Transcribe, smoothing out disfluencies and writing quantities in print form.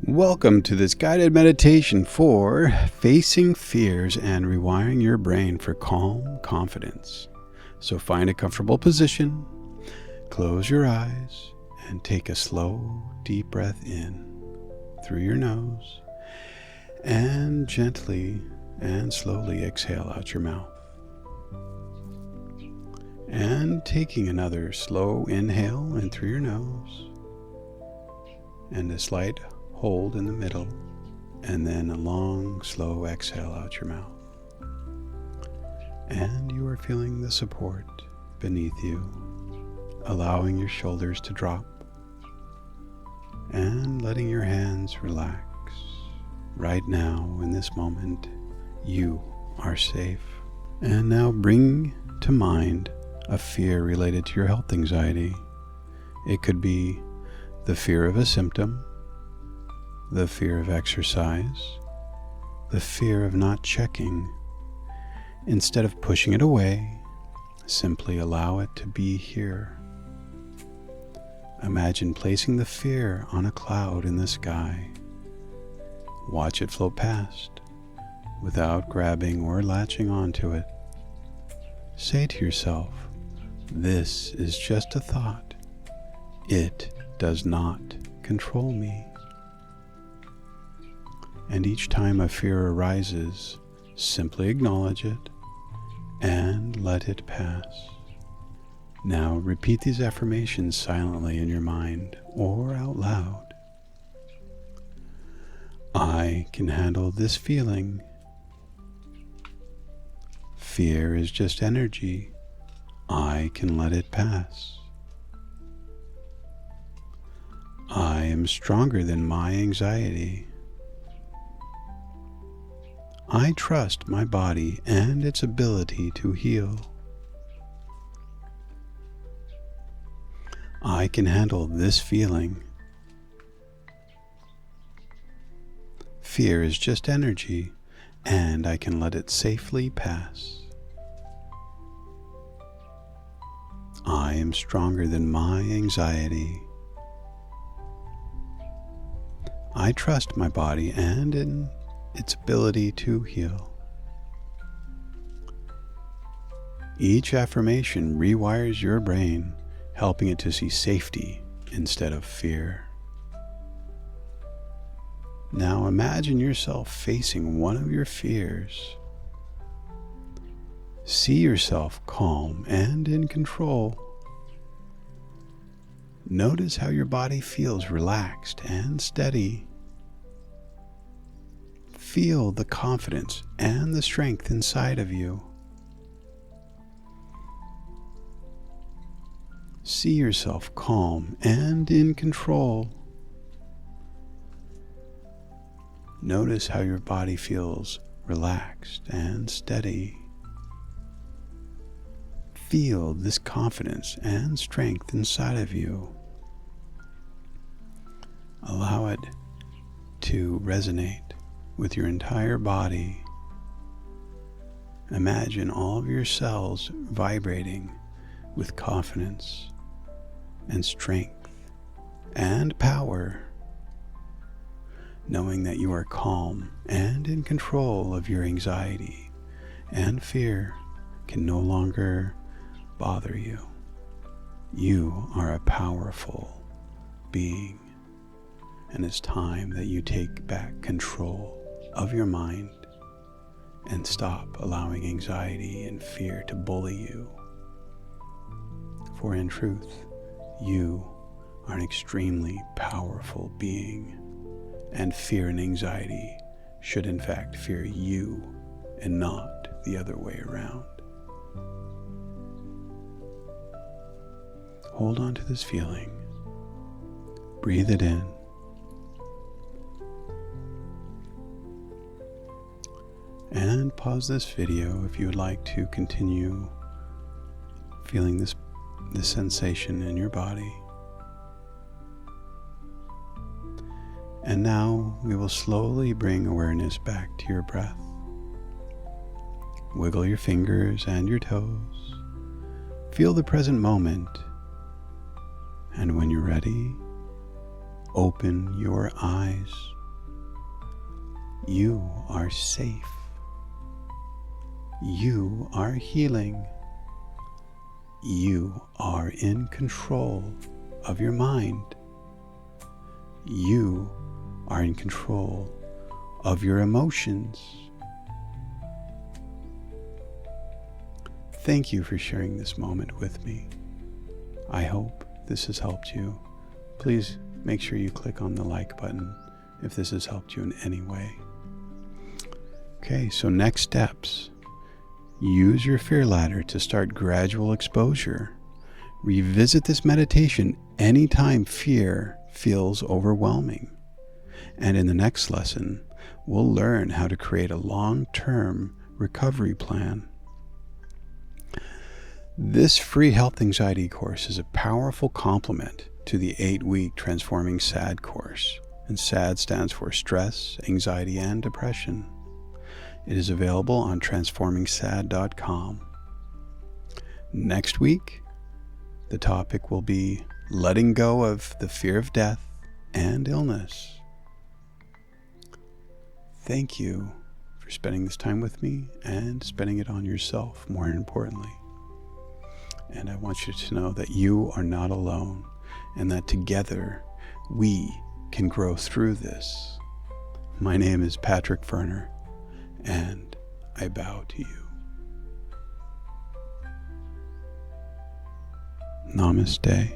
Welcome to this guided meditation for facing fears and rewiring your brain for calm confidence. So find a comfortable position, close your eyes, and take a slow, deep breath in through your nose, and gently and slowly exhale out your mouth. And taking another slow inhale in through your nose, and a slight hold in the middle, and then a long, slow exhale out your mouth. And you are feeling the support beneath you, allowing your shoulders to drop, and letting your hands relax. Right now, in this moment, you are safe. And now bring to mind a fear related to your health anxiety. It could be the fear of a symptom, the fear of exercise, the fear of not checking. Instead of pushing it away, simply allow it to be here. Imagine placing the fear on a cloud in the sky. Watch it float past without grabbing or latching onto it. Say to yourself, "This is just a thought. It does not control me." And each time a fear arises, simply acknowledge it and let it pass. Now repeat these affirmations silently in your mind or out loud. I can handle this feeling. Fear is just energy. I can let it pass. I am stronger than my anxiety. I trust my body and its ability to heal. I can handle this feeling. Fear is just energy, and I can let it safely pass. I am stronger than my anxiety. I trust my body and in its ability to heal. Each affirmation rewires your brain, helping it to see safety instead of fear. Now imagine yourself facing one of your fears. See yourself calm and in control. Notice how your body feels relaxed and steady. Feel the confidence and the strength inside of you. See yourself calm and in control. Notice how your body feels relaxed and steady. Feel this confidence and strength inside of you. Allow it to resonate with your entire body. Imagine all of your cells vibrating with confidence and strength and power, knowing that you are calm and in control of your anxiety, and fear can no longer bother you. You are a powerful being, and it's time that you take back control of your mind and stop allowing anxiety and fear to bully you. For in truth, you are an extremely powerful being, and fear and anxiety should in fact fear you and not the other way around. Hold on to this feeling. Breathe it in. And pause this video if you would like to continue feeling this sensation in your body. And now we will slowly bring awareness back to your breath. Wiggle your fingers and your toes. Feel the present moment. And when you're ready, open your eyes. You are safe. You are healing. You are in control of your mind. You are in control of your emotions. Thank you for sharing this moment with me. I hope this has helped you. Please make sure you click on the like button if this has helped you in any way. Okay, so next steps. Use your fear ladder to start gradual exposure. Revisit this meditation anytime fear feels overwhelming. And in the next lesson, we'll learn how to create a long-term recovery plan. This free health anxiety course is a powerful complement to the 8-week Transforming SAD course. And SAD stands for stress, anxiety, and depression. It is available on transformingsad.com. Next week, the topic will be letting go of the fear of death and illness. Thank you for spending this time with me and spending it on yourself, more importantly. And I want you to know that you are not alone and that together we can grow through this. My name is Patrick Verner, and I bow to you. Namaste.